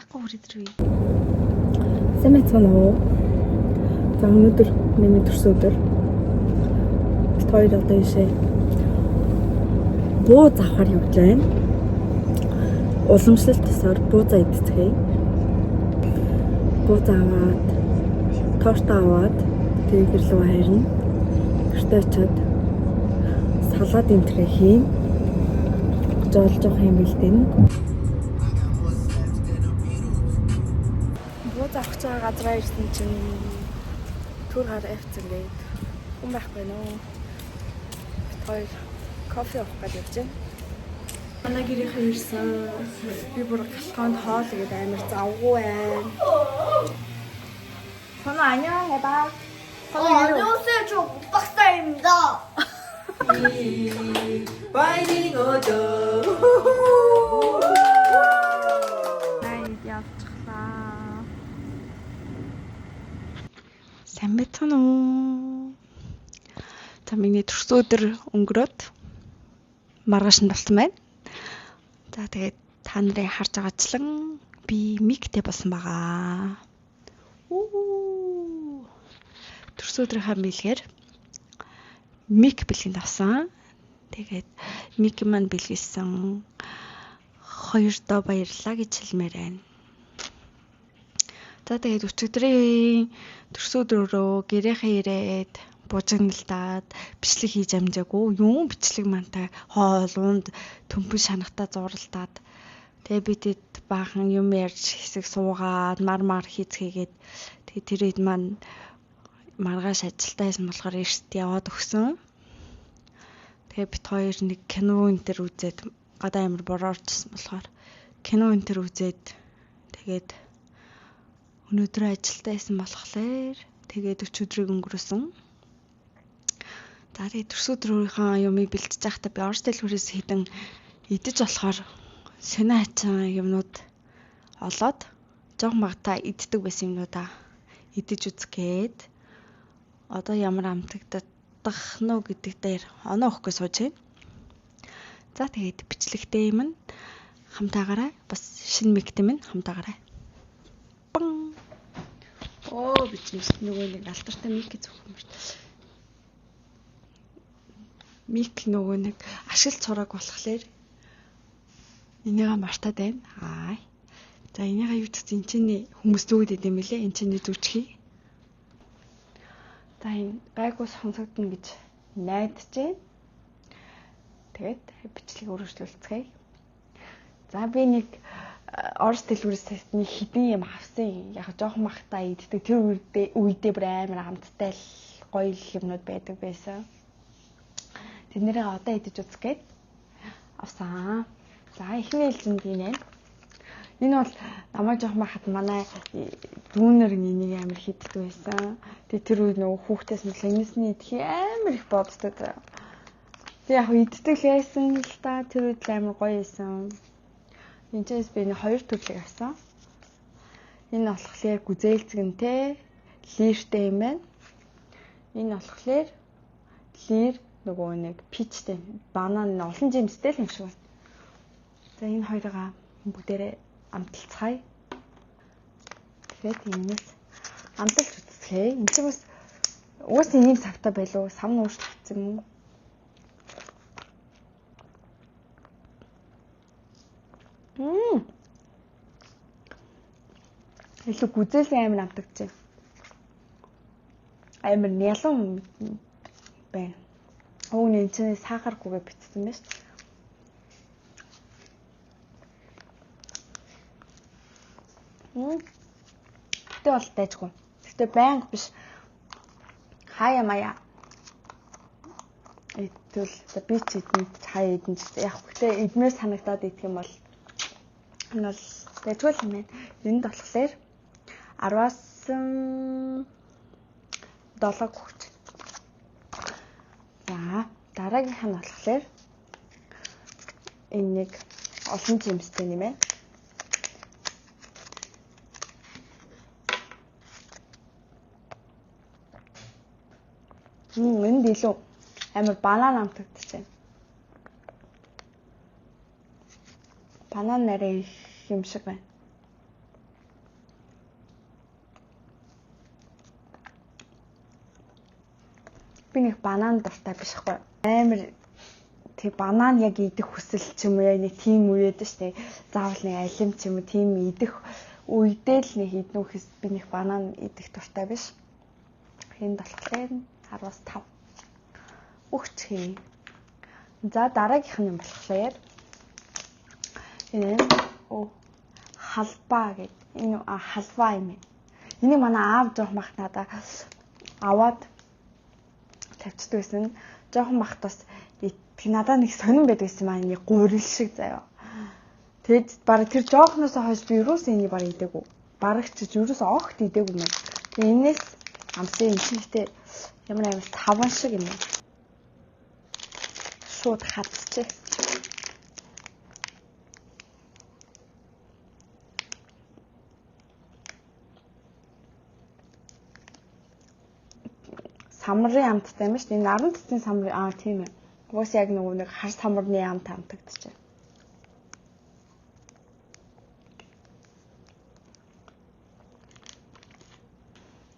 Яахгүй хүрээдрээ. Сайн мэцэн уу? За өнөөдөр миний төрс өдөр. Бид хоёр одоо ийшээ бууз авахар явж байна. Уламжлалт тусаар буузаа идцгээе. Бууз аваад, торт аваад тэгээд гэрлөө хайрна. Гэртээ очиод салаад энтрээ хийн. Жолж явах юм бэлдэн. Бууз авах цаа газраа ирсэн чинь түр хар авцгээд хүн байхгүй нөө. Хоёр кофе авах гэж явж байна. Манай гэрийнхээ ирсэн. Би бүр галхоонд хоол игээд амар завгүй байна. Соно 안녕 해봐. 안녕하세요. 저 박사입니다. 파이팅 어저. Сайн мэцэн үү? За миний төрс өдөр өнгөрөөд маргааш нь болсон байна. За тэгээд та нарын харж байгаачлан би миктэй болсон байгаа. Төрс өдрийнхаа бэлгээр мик бэлгэнд авсан. Тэгээд мик маань бэлгэлсэн 2 доо баярлаа гэж хэлмээр байна. За тэгээд өчигдрийн төрс өдрөөрөө гэрээхээ ирээд бужигналдаад бичлэг хийж амжаагүй. Юун бичлэг мантай хоол унд төмпөн шанахтаа зуралдаад тэгээ бидэд баахан юм ярьж хэсэг суугаад мар хийцгээгээд тэгээ тэрэд маань маргааш ажилдаа байсан болохоор эрт яваад өгсөн. Тэгээ бит хоёр нэг кино энтер үзээд гадаа амар бороорчсан болохоор кино энтер үзээд тэгээд өнөөдөр ажилдаа байсан болохоор тэгээд өчигдрийг өнгөрөөсөн. За тэгээд төрс өдрийнхөө юмыг бэлтэж байхдаа би орж дэлгүүрээс хідэн идэж болохоор сонин хачаа юмнууд олоод жоохон багтаа иддэг байсан юмнуудаа идэж үзгээд одоо ямар амтагдах нөө гэдэг дээр оноо өгөхгүй сууж байна. За тэгээд бичлэгтэй юм нь хамтаагаарай. Бас шинэ миктэй минь хамтаагаарай. Оо бичмэс нөгөө нэг алтартай мик гэж зөвхөн байна. Мик нөгөө нэг ашиглаж цурааг болохоор энийгээ мартаад байна. За энийгээ юу гэж энэ чинь хүмүүс зүгд идэм билээ. Энэ чинь зүчхий. За энэ гайгүй сонсогдно гэж найдаж байна. Тэгээд бичлэг өргөжлүүлцгээе. За би нэг орос дэлгүүрээс нэг хідэн юм авсан. Яг жоохон махтаа иддэг. Тэр үедээ бүр амар амттай л гоё юмнууд байдаг байсан. Тэднэрээ одоо идэж үзгээд авсан. За эхний хэлцэнд энэ. Энэ бол намайг жоохон махад манай дүүнер энийг амар хийддэг байсан. Тэгээ тэр үед нөгөө хүүхдээс нь энэсний идэх амар их боддог. Тэг яг иддэг л байсан л та тэр үед амар гоё байсан. Энэчээс би нэг 2 төрлийг авсан. Энэ болохоор гүзээлцгэнтэй лиртэй юм байна. Энэ болохоор лир нөгөө нэг пичтэй банан олон жимстэй л юм шиг байна. За энэ хоёроо бүгдээрээ амталцгаая. Тэгээд энэс амталж үзье. Энд чинь бас уус энийг цагтаа байлуу сав нуурч татсан юм уу? Илүү гүзээлэн амар амтагдчих. Амар нялан байна. Өөний чинь сахаргүйгээ битсэн байна шүү. Тэ бол дайжгүй. Гэтэ байнга биш. Хаяа маяа. Тэгвэл би ч эдэнд хаяа эдэнд яг гэхдээ эднээс санагдаад идэх юм бол энэ бол дайжгүй юм байна. Энд болохоор 10-аас 7 хүрч. За дараагийнх нь болохоор энэ нэг олон жимстэй юм байна. Энд илүү амар банан амтагдчихэв. Банан нарийн юм шиг байна. Би нэг банан дуртай биш хгүй. Амар тэг банан яг идэх хүсэл ч юм уу яг нэг тийм үед штэ. Заавал нэг алим ч юм уу тийм идэх үедээ л нэг иднүүхээс би нэг банан идэх дуртай биш. Энд болохоор 10-5. Өгчхий. За дараагийнх нь юм болохоор энэ халбаа гэдэг. Энэ халваа юм. Энийг манай аав жоох мах надаа аваад тавьчихдаг байсан. Жохон махт бас надад нэг сонирн байдаг юм аа. Нэг гурил шиг заяа. Тэгэд баг тэр жоохноос хойш би юусэн энийг баг идээгүй. Бараг ч юусэн огт идээгүй мэн. Тэгээ энэс амсын инчигтэй ямар амар таван шиг юм. Шууд хатчих. Самрын амттай юм шүү дээ. Энэ 10 цэцэн самрын тийм ээ. Уус яг нэг хар самрны амт амтагдчихэ.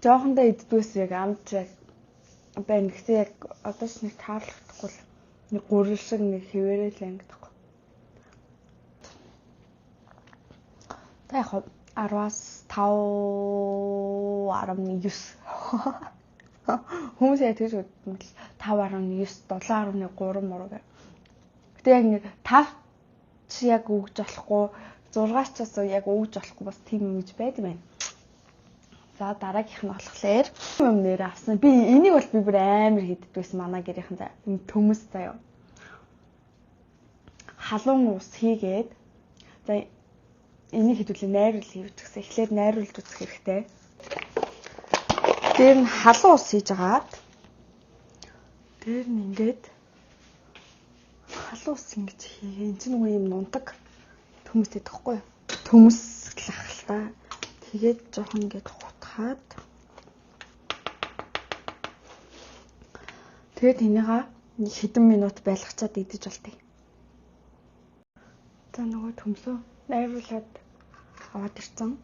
Жоохондоо иддгээс яг амт байна гэхдээ яг одоо ч нэг таарлахгүй л нэг гурил шиг нэг хэвээрээ л ангидах. Та яг 10-аас 5 19 хүмүүс яа тэгж бодсон бэл 5.9 7.3 мураг. Гэтэ яг нэг 5 чи яг өгж болохгүй 6 ч бас яг өгж болохгүй бас тийм юм гэж байдаг байна. За дараагийнх нь болохоор юм нэр авсан. Би энийг бол би бүр амар хийддгээс манай гэрийнхэн заа. Юм төмөс заяа. Халуун ус хийгээд за энийг хэдүүлээ найруулж хийвч гэсэн. Эхлээд найруулж үзэх хэрэгтэй. Тэр нь халуун ус хийж агаад тэр нь ингээд халуун ус ингэж хийгээ. Энд чинь нөгөө юм нундаг төмөс гэдэг хэвгүй юу? Төмөс л ахaltaа. Тэгээд жоохон ингээд хутгаад тэгээд энийгээ хэдэн минут байлгачаад идэж болтыг. За нөгөө төмсөө найруулад аваад ирсэн.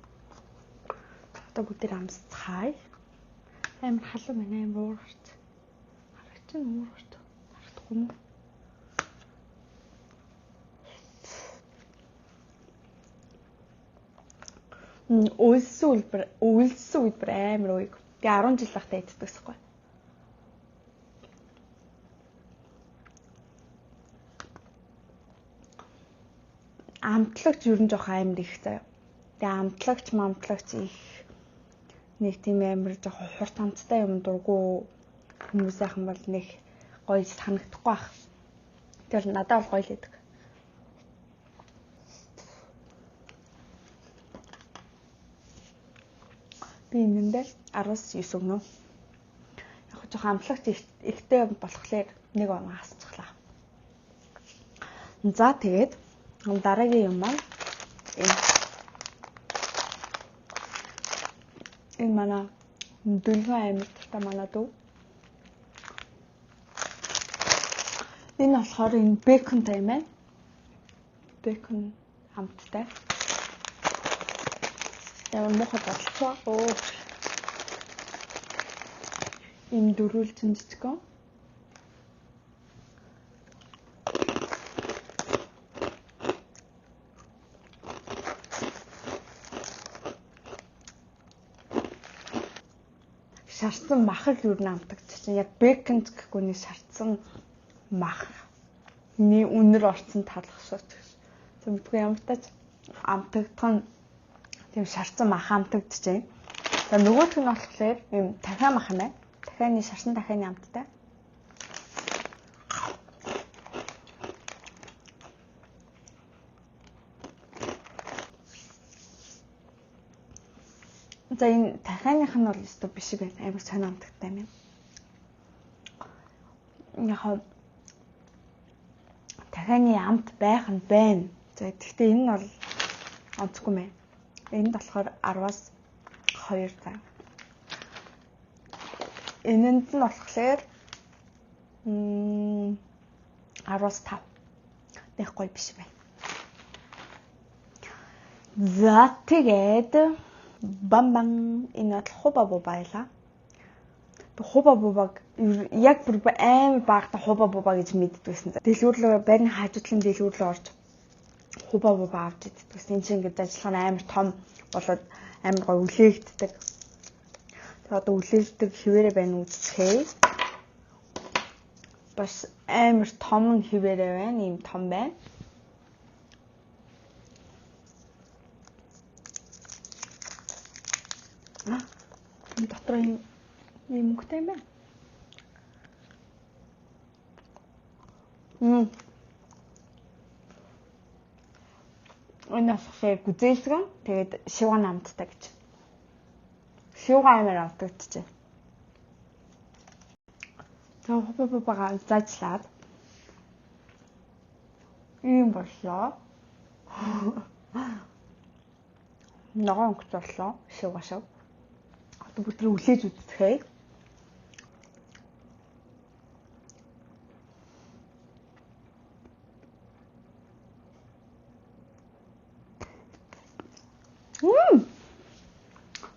Одоо бүгдээр амсцгаая. Амар халуун байна, амар уур гарч. Харагч нь уур гарч. Харагдахгүй юм. Үйлсэн үлбэр амар ууйг. Би 10 жил багтаа иддэг гэсэхгүй. Амтлагч ер нь жоох амар их заяа. Тэгээ амтлагч их нэг тийм амар жоох хурд амттай юм дургу хүмүүс айхан бол нэг гоё санагдахгүй байх. Тэр надад бол гоё л байдаг. Би энэндээ 19 өгнө. Яг жоох амтлагч ихтэй болохоор нэг он хасчихлаа. За тэгээд дараагийн юм маань энэ манай дөлгөн аймагт та манай дүү. Энэ болохоор энэ беконтай юм байна. Бекон хамттай. Яа мохот болчихоо. Энэ дөрүүлсэн жижигэн. Шарсан мах л юу намтагч чинь яг бекон гэхгүй нэг шарсан мах. Нэг үнэр орцсон талах шат. Зөвхөн ямар тач амтагдах нь тийм шарсан мах амтагдчихэв. За нөгөөх нь болохоор юм дахиан мах нэ. Дахианы шарсан дахианы амттай. За энэ дахианых нь бол өстө биш байх амар сонио амттай юм. Яг дахианы амт байх нь байна. За гэхдээ энэ нь бол онцгүй мэн. Энд болохоор 10-аас 2 цаа. Энэнд нь болохоор 10-аас 5. Тэг гоё биш байна. За тэгээд бам энэ бол хуба бубайлаа. Хуба бубаг яг бүр амар багта хуба буба гэж мэддэгсэн. Дэлгүүрлөө байрны хажуудлын дэлгүүрлөө орж хуба буба авч иддэгсэн. Энэ чинь ингээд ажиллах нь амар том болоод амар гой үлээгддэг. Тэгээ одоо үлээгддэг хിവэрэ байна үзчихээ. Бас амар том хിവэрэ байна. Ийм том байна. Энэ дотор ийм мөнгөтэй юм байна. Энэ асахыг гүзээлсгэн тэгээд шивга намттай гэж. Шивга амар автагдчихэ. За хупапапага зажлаад ийм боллоо. Ногоон өнгөц боллоо. Шивга шив. Одоо бүгд үлээж үздэхэй.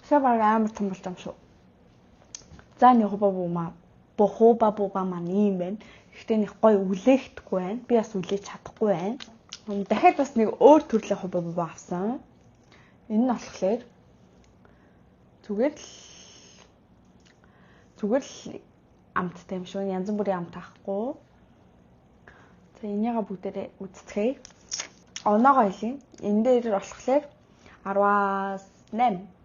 Шавар амар том болж юм шүү. За нэг хуба буба маань юм байна. Гэхдээ нэг гой үлээхдэггүй байна. Би бас үлээж чадахгүй байна. Дахиад бас нэг өөр төрлийн хуба буба авсан. Энэ нь болохоор зүгээр л амттай юм шүү. Янз бүрийн амт авахгүй. За энийгээ бүгдээрээ үздэхэй. Оноогоо хэлье. Энэ дээр болохоор 18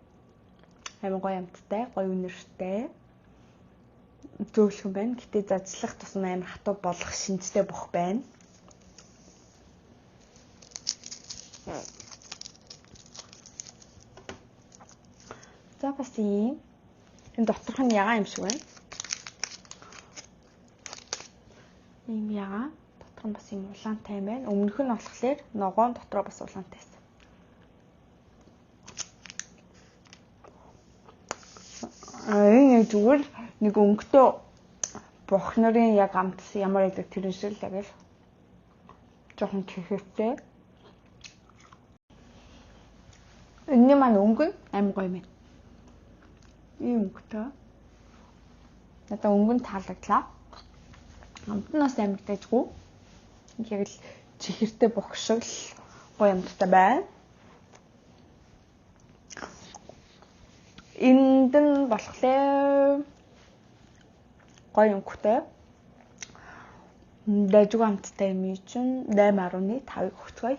амар гоё амттай, гоё үнэртэй. Зөөлхөн байна. Гэтэ зажлах тусам амар хатуу болох шинжтэй бох байна. За бас ийм. Энэ доторх нь ягаан юм шиг байна. Ийм ягаан. Дотор нь бас ийм улаантай юм байна. Өмнөх нь болохоор ногоон дотроо бас улаантайсэн. Энэ зүгээр нэг өнгөтэй бох нарын яг амт ямар байдаг тэр шиг л яг л жоохон чихэртэй. Энэний маань өнгө амар гоё юм. Ийм өнгөтэй. Надаа өнгө нь таалагдлаа. Амт нь бас амар дайжгүй. Яг л чихэртэй бох шиг л гоё амттай байна. Энд нь болохоор гоё өнгөтэй. Дайжгүй амттай юм чинь 8.5 өгцгөөе.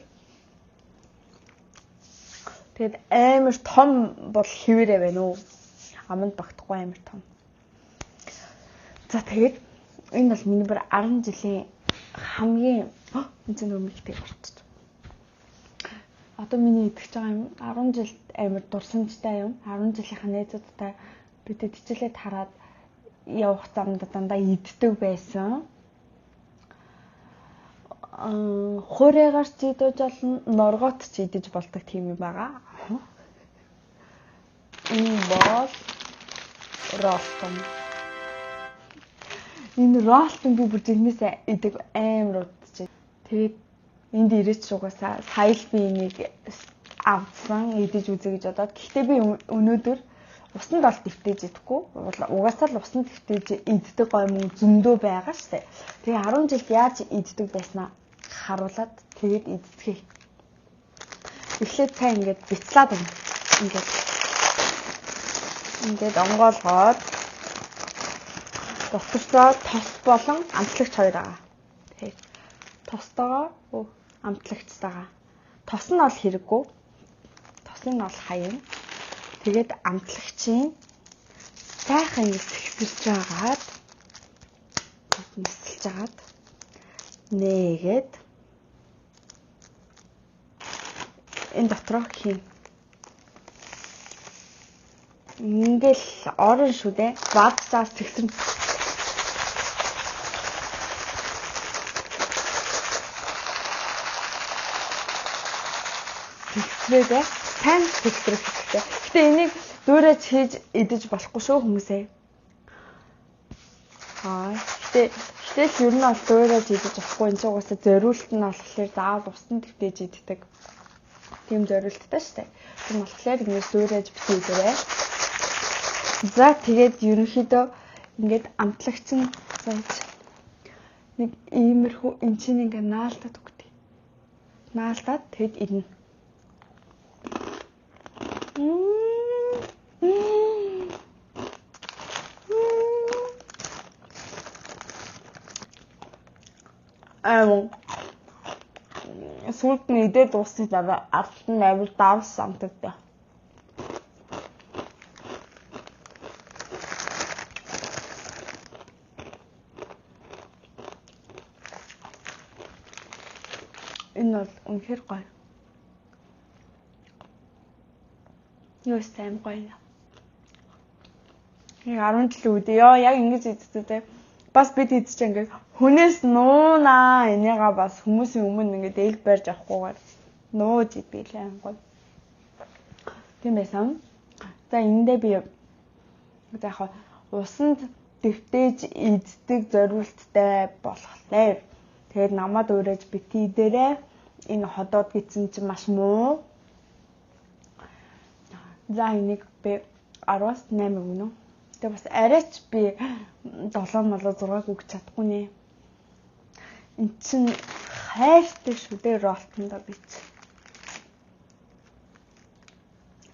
Тэгээд амар том бол хിവэрэ байна уу? Аманд багтахгүй амар том. За тэгээд энэ бол миний бүр 10 жилийн хамгийн энэ ч нөмөлтэй болчихсон. Одоо миний идэж байгаа юм 10 жилд амар дурсамжтай юм. 10 жилийнхаа найзуудтай бид хичээлээд хараад явах замд дандаа иддэг байсан. Хуурайгаар ч идэж болно, норгоот ч идэж болдог тийм юм байгаа. Энэ бол ролтон. Энэ ролтон би бүр зэгнээсээ идэг амар удаж. Тэгээд энд ирээч угаасаа сая л би энийг авсан идэж үзье гэж бодоод. Гэхдээ би өнөөдөр усанд бол дэвтэж идэхгүй. Угаасаа л усанд дэвтэж иддэг гой мөн зөндөө байгаа штэ. Тэгээ 10 жилд яаж иддэг байснаа харуулад тэгээд идцгээе. Эхлээд цаа ингээд бицлаад байна. Ингээд онгоолгоод дотоосоо тос болон амтлагч хоёр байгаа. Тэгээд тостойгоо амтлагчтайгаа. Тос нь бол хэрэггүй. Тосын нь бол хаян. Тэгээд амтлагчийн сайхан нисэлж байгаад нээгээд энэ дотроо хийн. Ингээл орон шүү дээ. Бад цаас тэгсэн. Тэгсвээ сайн филтрэх хэрэгтэй. Гэтэ энийг дуурайж хийж идэж болохгүй шүү хүмүүсээ. Гэтэл ер нь бол дуурайж идэж болохгүй. Энэ ч угаасаа зориулт нь болохоор заавал усанд дэвтэж иддэг. Тийм зориулттай шүү дээ. Тийм болохоор ингэж дуурайж битээ идэрэй. За тэгээд ерөнхийдөө ингээд амтлагч нь заач нэг иймэрхүү эн чинь ингээд наалтаад өгдөг. Наалтаад тэгэд идэнэ. Сүүлд нь идээд дуусны дараа ард нь авир давс самтагдаа. Энэ бол үнэхээр гоё. Юу сайн гоё. Яг 10 жилийн үед яа яг ингэж иддэг. Бас бид идэж ингээд хүнээс нуунаа энийга бас хүмүүсийн өмнө ингээд эл барьж авахгүйгээр нууж идэлээ гоё. Тийм байсан. За эндээ би за яг усанд дэвтээж иддэг зориулттай болохоор тэгээд намайг уураж бити дээрээ энэ ходоод гисэн чинь маш муу. За энийг би 10-аас 8 өгнө. Тэгээ бас арайч би 7 молоо 6-г өгч чадахгүй нэ. Эн чин хайртай шүү дээ ролтондоо бич.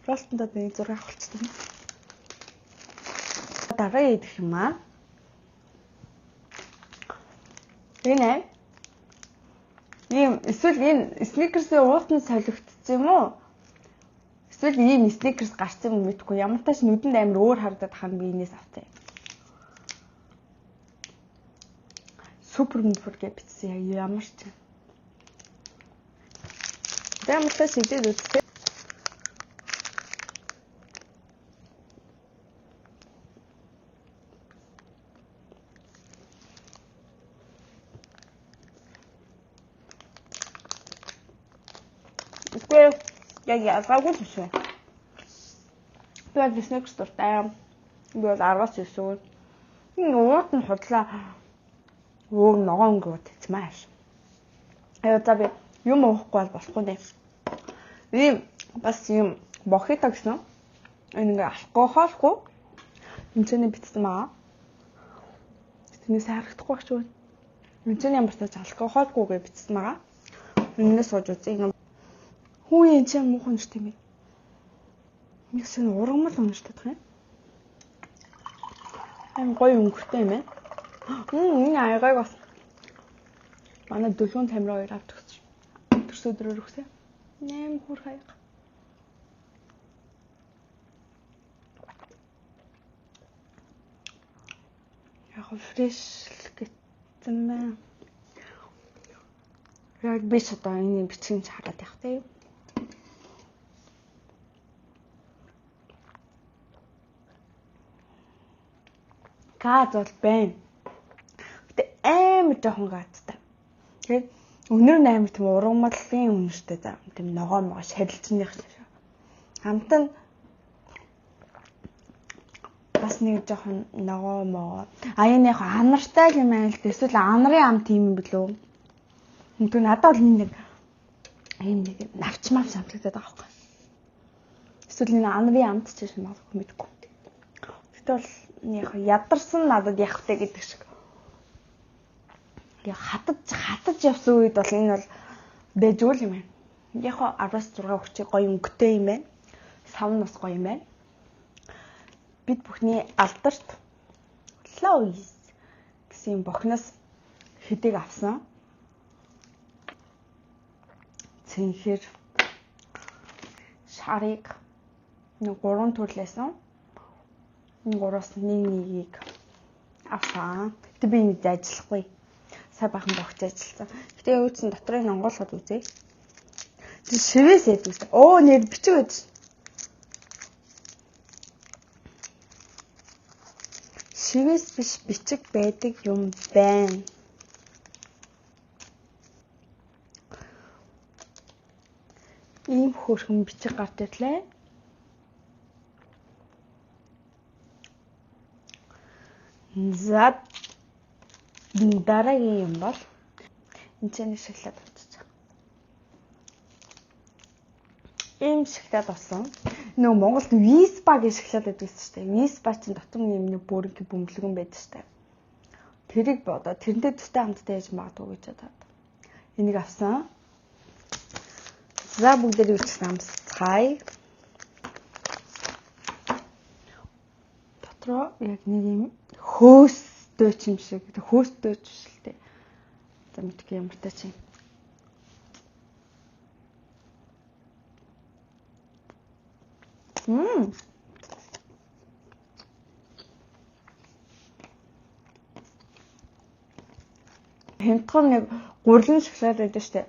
Ролтондоо би 6 болчихсон. Дараа идэх юм аа. Энэ ийм эсвэл энэ сникерсийн уутан солигдсон юм уу? Эсвэл ийм сникерс гарсан юм мэдгүй. Ямар тааш нүдэнд амар өөр харагдаад хаа би энэс авцаа. Супер мупер гэж бичсэн ямар ч. Ямар тааш идээд үзтээ. Яг ялгаагүй биш үү? Би бол сникерс дуртай. Би бол 10-аас 9 өгнө. Энэ уут нь худлаа. Ногоон өнгөд цэмааш. За би юм уухгүй бол болохгүй нэ. Ийм бас юм мохито гэсэн. Энэ ингээ алкохолгүй. Тэмцээний битсэн байгаа. Тэрнээс харагдахгүй ч үү. Тэмцээний ямар ч алкохолгүй гэж битсэн байгаа. Энэс сууж үзье. Хүү энэ ч муухан нэртэй юм. Микс нь ургамал уншдаг юм. Ам гоё өнгөртэй юм байна. Энэ аягааг бас манай дөлгөөн тамираа хоёр авч өгсөн. Төрс өдрөөр өгсөн. 8 хүр хаяг. Яг фреш гэсэн мэ. Яг би ч одоо энэ бичгийн хараад явах тийм. Газ бол байна. Гэтэ амар жоохон газтай. Тэгээд өнөр нь амар тийм ургамлын үнэртэй за тийм ногоо могоо шарилжных шиг. Хамт нь бас нэг жоохон ногоо могоо. Энэ яг анартай юм аа л эсвэл анарын ам тийм юм билүү? Тэгвэл надад бол нэг ийм нэг навчмав самтагдаад байгаа байхгүй. Эсвэл энэ анарын амт ч юм аа мэдгүй. Тэгтээ бол яг ядарсан надад явахтай гэдэг шиг. Яг хатаж явсан үед бол энэ бол дэжүүл юм байна. Яг 10-аас 6 хүчиг гоё өнгөтэй юм байна. Сав нь бас гоё юм байна. Бид бүхний алдарт Lois гэсэн бохноос хэдэг авсан. Цэнхэр шарыг нэг 3 төрлөөсөн. Энэ 3-аас нэг авсан. Гэтэ би энэ ажиллахгүй. Сая бахан богч ажилласан. Гэтэ өөдсөн дотрын онгоолгоод үзье. Шивээс яддаг. Нэр бичиг байдаг. Шивээс биш бичиг байдаг юм байна. Ийм хөөрхөн бичиг гарч ирлээ. За дараагийн юм бол энэ чинь шоколад утчих. ийм шоколад болсон. Нөгөө Монголд Виспа гэж шоколад байдаг шүү дээ. Виспа чинь дотор нэг бүрэг бөмбөлгөн байдаг шүү дээ. Тэрийг бодоо тэрнтэй төстэй хамтдаа яж магадгүй гэж бодоод. Энийг авсан. За бүгдээ үлдсэн амсцгаая. Дотроо яг нэг юм хөөстэй ч юм шиг. Хөөстэй ч биш л дээ. За мэдгүй ямар та чи. Хямдхан нэг гурлан шоколад байдаг штэ.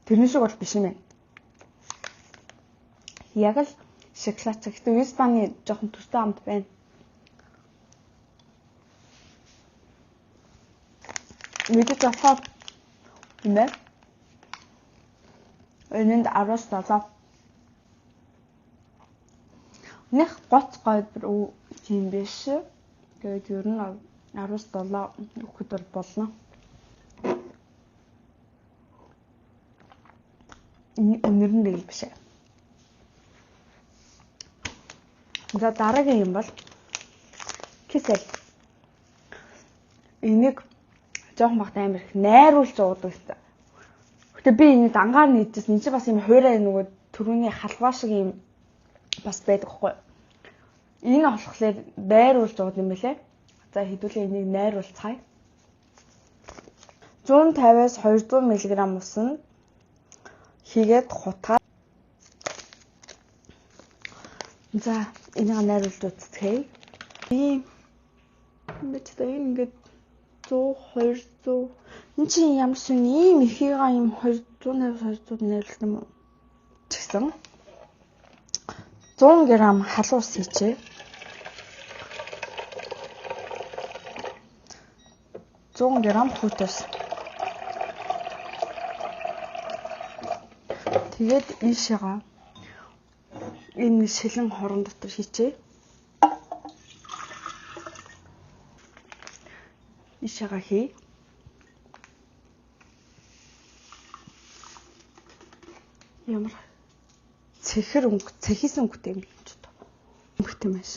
Тэрний шиг бол биш юм байна. Яг л шоколад ч гэхдээ Виспаны жоохон төстэй хамт байна. Мэдээж болохоор юм байна. Энэнд 17. Нэг гоц гойд юм биш. Тэгээд ер нь 17 өгөхөд болно. Өнөр нь нэг биш. За дараагийн юм бол кисэл. Энийг жоохон бахт амар их найруулж уудаг гэсэн. Гэтэ би энийг ангаар нийтсэн. Энд чинь бас юм хуурай нөгөө төрөний халваа шиг юм бас байдаг хгүй. Энэ болохоор найруулж ууд юм бэлээ. За хэдүүлээ энийг найруулцгаая. 150-аас 200 мг ус нь хийгээд хутгаа. За энийг найруулж үзье. Ийм мэдээ ингээд 100 200 энэ чинь ямар ч ийм ихийгаа ийм 200-200 найруулсан юм уу? Тэгсэн 100 г халуун ус хийчээ. 100 г хүүт ус. Тэгээд ийшээгаа энэ шилэн хорон дотор хийчээ. Ийшээгаа хий. Ямар цэхис өнгөтэй юм биш үү? Өнгөтэй маш.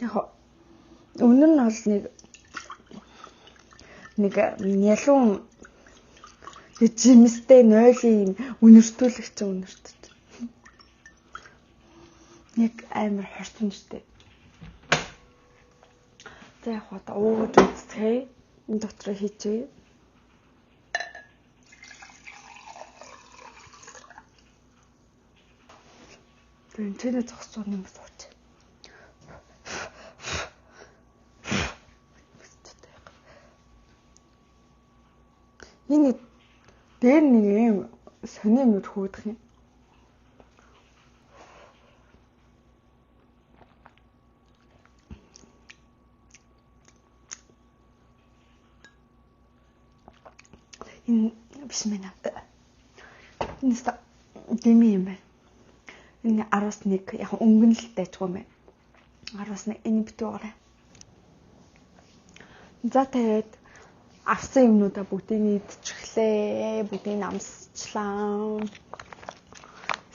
Яг өнөр нь бол нэг ялуун жимстэй нойлын үнэртүүлэгч үнэртэж. Нэг амар хорсон штеп. За яг хоо ууж үзье. Энэ дотроо хийчихье. Тэр тэний зогсож байгаа юм сууч. Энэ дээр нэг юм сони юм хүүдэх юм. Энэ биш мэнэ. Энэ ста дими юм байна. Энэ 11 яг өнгөн л дайчгүй юм байна. 11 энэ битүүгээрээ. За тэгээд авсан юмнуудаа бүгдийг идчихлээ. Бүгдийг намсчлаа.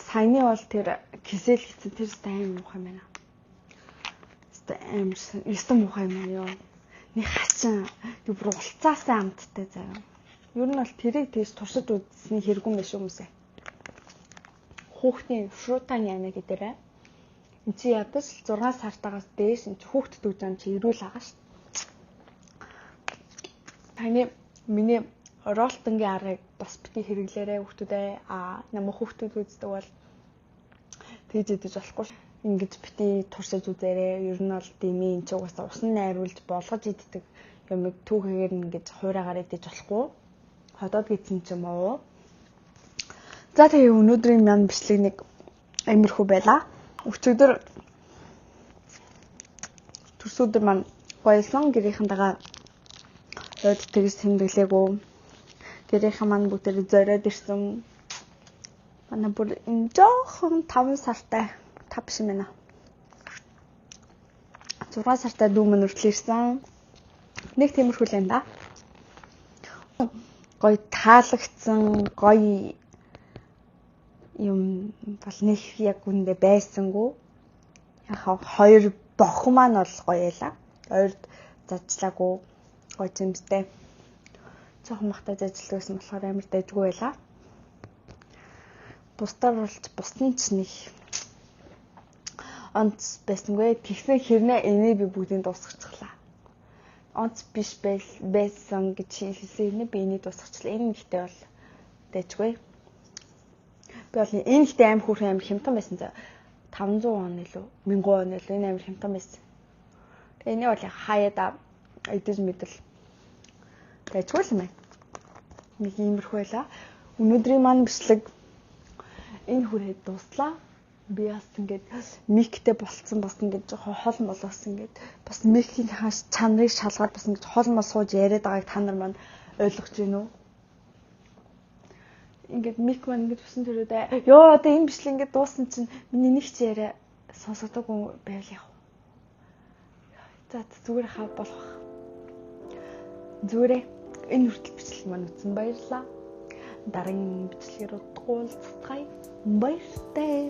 Саяны бол тэр кисэл хийсэн тэр стайм муухай байна. Стайм ёстон муухай юм аа ёо. Нэг хачин бүр улцаасан амттай заяа. Ер нь бол тэрийг тийш туршиж үзсний хэрэггүй юм биш хүмүүсээ. Хүүхдийн фрутан яана гэдэрэ. Энд чи ядаж 6 сартаагаас дээш энэ хүүхдэд өгж байгаа чи эрүүл байгаа шүү. Таны миний ролтонгийн аргыг бас бити хэрэглээрэй хүүхдүүдээ. Намайг хүүхдүүд үздэг бол тэгж идэж болохгүй. Ингэж бити туршиж үзээрэй. Ер нь бол дими энэ ч угаасаа усан найруулж болгож иддэг юмыг түүхээр ингэж хуурайгаар идэж болохгүй. Ходоод гидсэн ч юм уу. За тэгээ өнөөдрийн маань бичлэг нэг амирхүү байла. Өчигдөр төрсөдөр маань гоёлсон гэрийнхэнтэйгээ өд тэгс тэмдэглээгүү. Гэрийнхэн маань бүгд зориод ирсэн. Манай бүр энэ жоохон 5 сартай 5 биш юм байна. 6 сартай дүү мань хүртэл ирсэн. Нэг тиймэрхүү л юм да. Гоё таалагдсан, гоё юм бол нэг яг үндэ байсангүй. Яхаа хоёр бохоо маань бол гоё ялаа. Хоёрд зажлаагүй гоё зэмстэй. Цохон махтай зажлдаг гэсэн болохоор амар дайжгүй байлаа. Бусдаар болж бусдын ч нэг онц байсангүй. Тэгсэн хэрнээ энийг би бүгдийг дуусгачихлаа. Онц биш байсан гэж хэлсэн. Би энийг дуусгачихлаа. Энэ ихтэй бол дайжгүй. Би бол энэ ихтэй амар хүүхэн амар хямдхан байсан за 500 он илүү 1000 он илүү энэ амар хямдхан байсан. Тэгээ энийг бол хаяада эдэж мэдэл дайжгүй юм байна. Нэг иймэрхүү байлаа. Өнөөдрийн маань бичлэг энэ хүрээд дуслаа. Би бас ингээд миктэй болцсон бас ингээд хол молоос ингээд бас микийн чанарыг шалгаад бас ингээд хол мол сууж яриад байгааг та нар маань ойлгож байна уу? Ингээд мик маань ингээд тусан төрөөдөө ёо одоо энэ бичлэг ингээд дууссан чинь миний нэг ч яриа сонсогдоогүй байл яах вэ? За зүгээр хаа болох. Зүгээрээ энэ хүртэл бичлэг маань үзсэн баярлалаа. Дараагийн бичлэгээр удахгүй уулзцгаая. Баяртай.